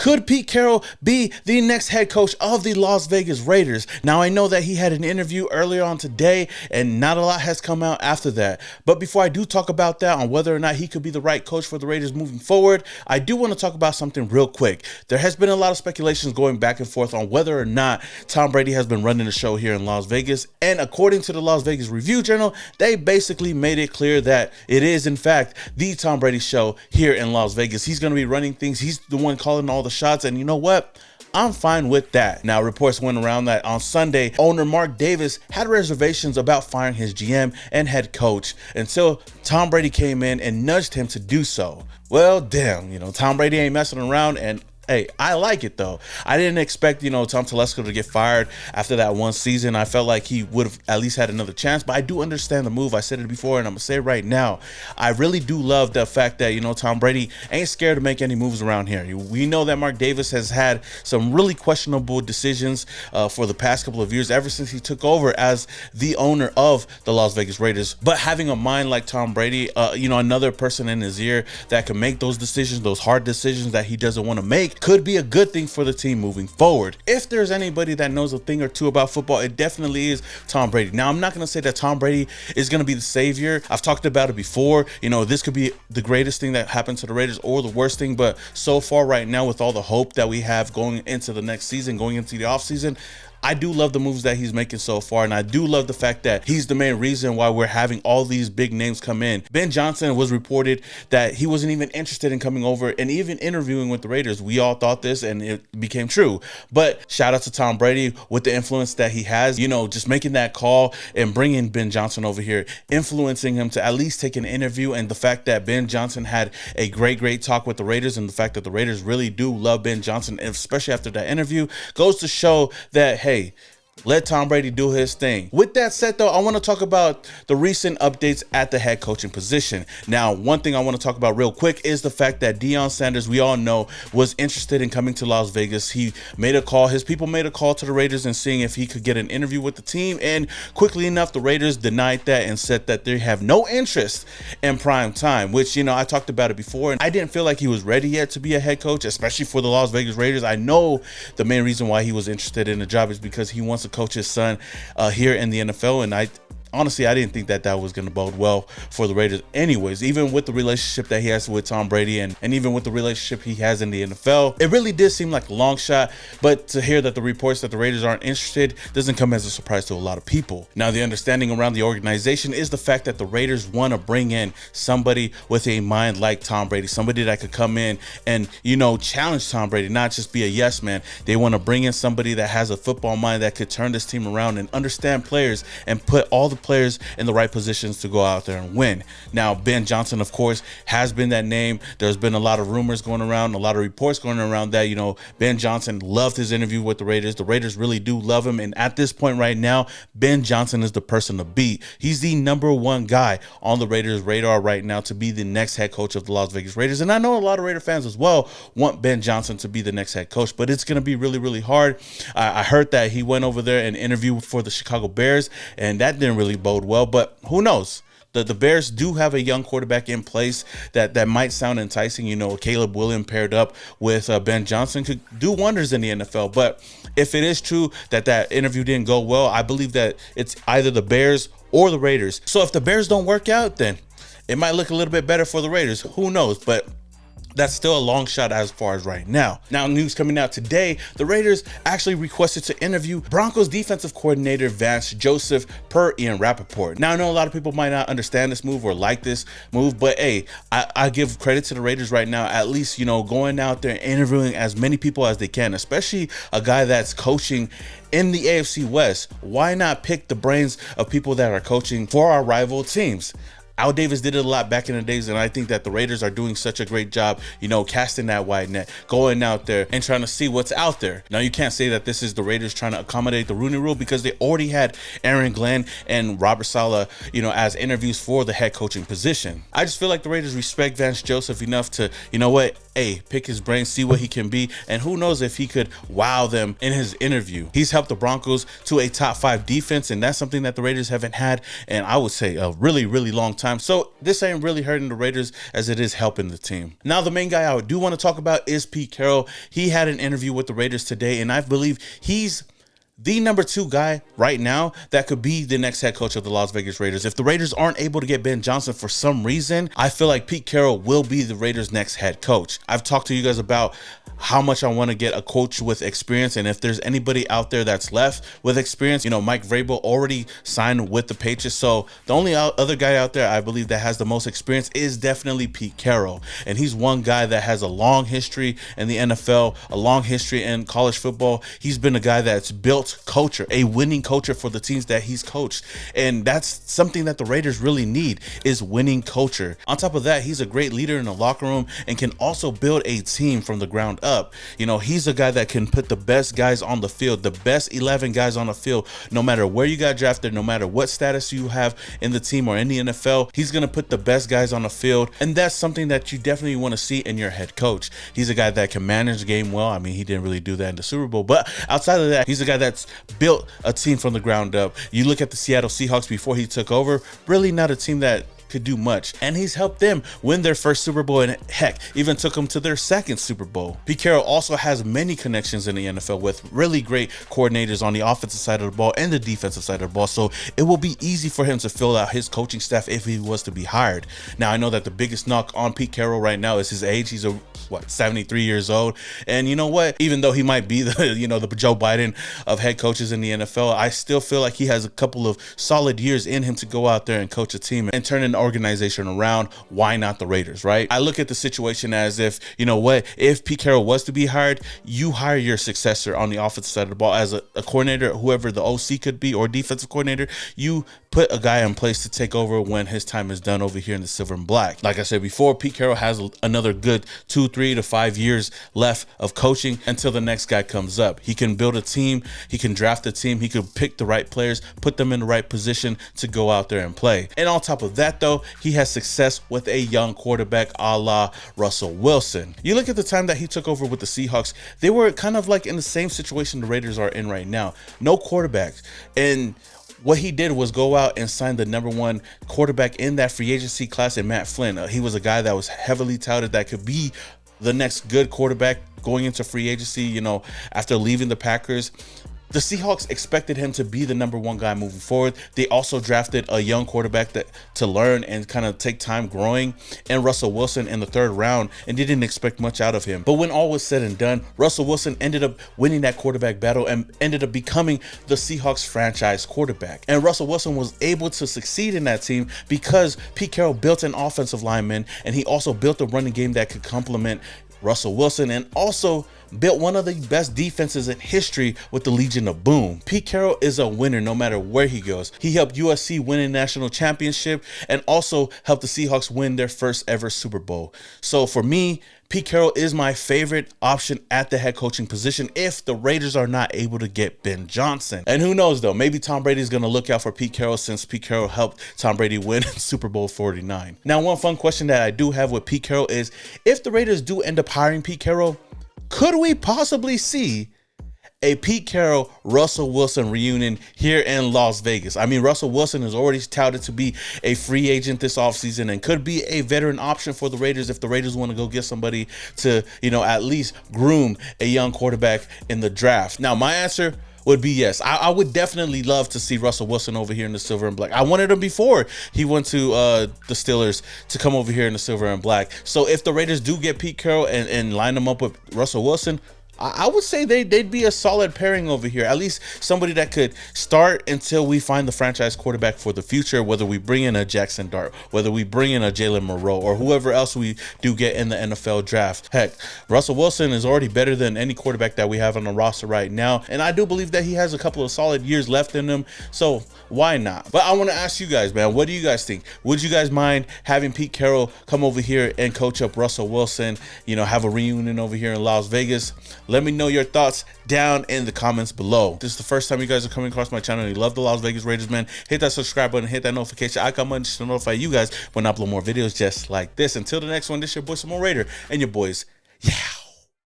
Could Pete Carroll be the next head coach of the Las Vegas Raiders? Now, I know that he had an interview earlier on today and not a lot has come out after that. But before I do talk about that, on whether or not he could be the right coach for the Raiders moving forward, I do want to talk about something real quick. There has been a lot of speculations going back and forth on whether or not Tom Brady has been running the show here in Las Vegas. And according to the Las Vegas Review-Journal, they basically made it clear that it is, in fact, the Tom Brady show here in Las Vegas. He's going to be running things. He's the one calling all the shots. And you know what? I'm fine with that. Now, reports went around that on Sunday, owner Mark Davis had reservations about firing his GM and head coach until Tom Brady came in and nudged him to do so. Well, damn, Tom Brady ain't messing around, and hey, I like it though. I didn't expect, Tom Telesco to get fired after that one season. I felt like he would have at least had another chance, but I do understand the move. I said it before and I'm going to say it right now. I really do love the fact that, Tom Brady ain't scared to make any moves around here. We know that Mark Davis has had some really questionable decisions for the past couple of years, ever since he took over as the owner of the Las Vegas Raiders. But having a mind like Tom Brady, another person in his ear that can make those decisions, those hard decisions that he doesn't want to make, could be a good thing for the team moving forward. If there's anybody that knows a thing or two about football, it definitely is Tom Brady. Now, I'm not going to say that Tom Brady is going to be the savior. I've talked about it before. This could be the greatest thing that happened to the Raiders or the worst thing, but so far right now, with all the hope that we have going into the next season, going into the offseason, I do love the moves that he's making so far, and I do love the fact that he's the main reason why we're having all these big names come in. Ben Johnson was reported that he wasn't even interested in coming over and even interviewing with the Raiders. We all thought this, and it became true. But shout out to Tom Brady with the influence that he has, just making that call and bringing Ben Johnson over here, influencing him to at least take an interview, and the fact that Ben Johnson had a great talk with the Raiders, and the fact that the Raiders really do love Ben Johnson, especially after that interview, goes to show that, hey, let Tom Brady do his thing. With that said, though, I want to talk about the recent updates at the head coaching position. Now, one thing I want to talk about real quick is the fact that Deion Sanders, we all know, was interested in coming to Las Vegas. He made a call. His people made a call to the Raiders and seeing if he could get an interview with the team. And quickly enough, the Raiders denied that and said that they have no interest in prime time, which, I talked about it before. And I didn't feel like he was ready yet to be a head coach, especially for the Las Vegas Raiders. I know the main reason why he was interested in the job is because he wants to coach his son here in the NFL, and honestly, I didn't think that was going to bode well for the Raiders anyways, even with the relationship that he has with Tom Brady and even with the relationship he has in the NFL. It really did seem like a long shot, but to hear that the reports that the Raiders aren't interested doesn't come as a surprise to a lot of people. Now, the understanding around the organization is the fact that the Raiders want to bring in somebody with a mind like Tom Brady, somebody that could come in and, challenge Tom Brady, not just be a yes man. They want to bring in somebody that has a football mind that could turn this team around and understand players and put all the players in the right positions to go out there and win. Now, Ben Johnson, of course, has been that name. There's been a lot of rumors going around, a lot of reports going around that, Ben Johnson loved his interview with the Raiders. The Raiders really do love him. And at this point right now, Ben Johnson is the person to beat. He's the number one guy on the Raiders' radar right now to be the next head coach of the Las Vegas Raiders. And I know a lot of Raider fans as well want Ben Johnson to be the next head coach, but it's going to be really, really hard. I heard that he went over there and interviewed for the Chicago Bears, and that didn't really bode well, but who knows? The Bears do have a young quarterback in place that might sound enticing. Caleb Williams paired up with Ben Johnson could do wonders in the NFL. But if it is true that interview didn't go well, I believe that it's either the Bears or the Raiders. So if the Bears don't work out, then it might look a little bit better for the Raiders. Who knows? But that's still a long shot as far as right now. Now, news coming out today, the Raiders actually requested to interview Broncos defensive coordinator Vance Joseph per Ian Rappaport. Now, I know a lot of people might not understand this move or like this move, but hey, I give credit to the Raiders right now, at least, going out there and interviewing as many people as they can, especially a guy that's coaching in the AFC West. Why not pick the brains of people that are coaching for our rival teams? Al Davis did it a lot back in the days, and I think that the Raiders are doing such a great job, casting that wide net, going out there and trying to see what's out there. Now, you can't say that this is the Raiders trying to accommodate the Rooney Rule because they already had Aaron Glenn and Robert Saleh, as interviews for the head coaching position. I just feel like the Raiders respect Vance Joseph enough to, pick his brain, see what he can be, and who knows if he could wow them in his interview. He's helped the Broncos to a top 5 defense, and that's something that the Raiders haven't had, and I would say a really, really long time. So this ain't really hurting the Raiders as it is helping the team. Now, the main guy I do want to talk about is Pete Carroll. He had an interview with the Raiders today, and I believe he's the number 2 guy right now that could be the next head coach of the Las Vegas Raiders. If the Raiders aren't able to get Ben Johnson for some reason, I feel like Pete Carroll will be the Raiders' next head coach. I've talked to you guys about how much I want to get a coach with experience, and if there's anybody out there that's left with experience, Mike Vrabel already signed with the Patriots, so the only other guy out there I believe that has the most experience is definitely Pete Carroll, and he's one guy that has a long history in the NFL, a long history in college football. He's been a guy that's built culture, a winning culture for the teams that he's coached, and that's something that the Raiders really need, is winning culture. On top of that, he's a great leader in the locker room and can also build a team from the ground up. He's a guy that can put the best guys on the field, the best 11 guys on the field, no matter where you got drafted, no matter what status you have in the team or in the NFL. He's going to put the best guys on the field, and that's something that you definitely want to see in your head coach. He's a guy that can manage the game well. I mean, he didn't really do that in the Super Bowl, but outside of that, he's a guy that's built a team from the ground up. You look at the Seattle Seahawks before he took over, really not a team that could do much, and he's helped them win their first Super Bowl, and heck, even took them to their second Super Bowl. Pete Carroll also has many connections in the NFL with really great coordinators on the offensive side of the ball and the defensive side of the ball, so it will be easy for him to fill out his coaching staff if he was to be hired. Now, I know that the biggest knock on Pete Carroll right now is his age. He's 73 years old, and you know what, even though he might be the the Joe Biden of head coaches in the NFL, I still feel like he has a couple of solid years in him to go out there and coach a team and turn an organization around. Why not the Raiders, right? I look at the situation as if, if Pete Carroll was to be hired, you hire your successor on the offensive side of the ball as a coordinator, whoever the OC could be, or defensive coordinator. You put a guy in place to take over when his time is done over here in the silver and black. Like I said before, Pete Carroll has another good 2, 3 to 5 years left of coaching until the next guy comes up. He can build a team, he can draft a team, he could pick the right players, put them in the right position to go out there and play. And on top of that, though, he has success with a young quarterback a la Russell Wilson. You look at the time that he took over with the Seahawks, they were kind of like in the same situation the Raiders are in right now. No quarterbacks. And what he did was go out and sign the number 1 quarterback in that free agency class in Matt Flynn. He was a guy that was heavily touted that could be the next good quarterback going into free agency, after leaving the Packers. The Seahawks expected him to be the number 1 guy moving forward. They also drafted a young quarterback to learn and kind of take time growing, and Russell Wilson in the 3rd round, and they didn't expect much out of him. But when all was said and done, Russell Wilson ended up winning that quarterback battle and ended up becoming the Seahawks franchise quarterback. And Russell Wilson was able to succeed in that team because Pete Carroll built an offensive lineman, and he also built a running game that could complement Russell Wilson, and also built one of the best defenses in history with the Legion of Boom. Pete Carroll is a winner no matter where he goes. He helped USC win a national championship and also helped the Seahawks win their first ever Super Bowl. So for me, Pete Carroll is my favorite option at the head coaching position if the Raiders are not able to get Ben Johnson. And who knows though, maybe Tom Brady is going to look out for Pete Carroll since Pete Carroll helped Tom Brady win Super Bowl 49. Now, one fun question that I do have with Pete Carroll is, if the Raiders do end up hiring Pete Carroll, could we possibly see a Pete Carroll, Russell Wilson reunion here in Las Vegas? I mean, Russell Wilson is already touted to be a free agent this offseason and could be a veteran option for the Raiders if the Raiders want to go get somebody to, at least groom a young quarterback in the draft. Now, my answer would be yes. I would definitely love to see Russell Wilson over here in the silver and black. I wanted him before he went to the Steelers to come over here in the silver and black. So if the Raiders do get Pete Carroll and line him up with Russell Wilson, I would say they'd be a solid pairing over here. At least somebody that could start until we find the franchise quarterback for the future, whether we bring in a Jackson Dart, whether we bring in a Jalen Moreau, or whoever else we do get in the NFL draft. Heck, Russell Wilson is already better than any quarterback that we have on the roster right now, and I do believe that he has a couple of solid years left in him, so why not? But I want to ask you guys, man, what do you guys think? Would you guys mind having Pete Carroll come over here and coach up Russell Wilson, have a reunion over here in Las Vegas? Let me know your thoughts down in the comments below. If this is the first time you guys are coming across my channel and you love the Las Vegas Raiders, man, hit that subscribe button, hit that notification icon button to notify you guys when I upload more videos just like this. Until the next one, this is your boy Samo Raider, and your boys Yeah.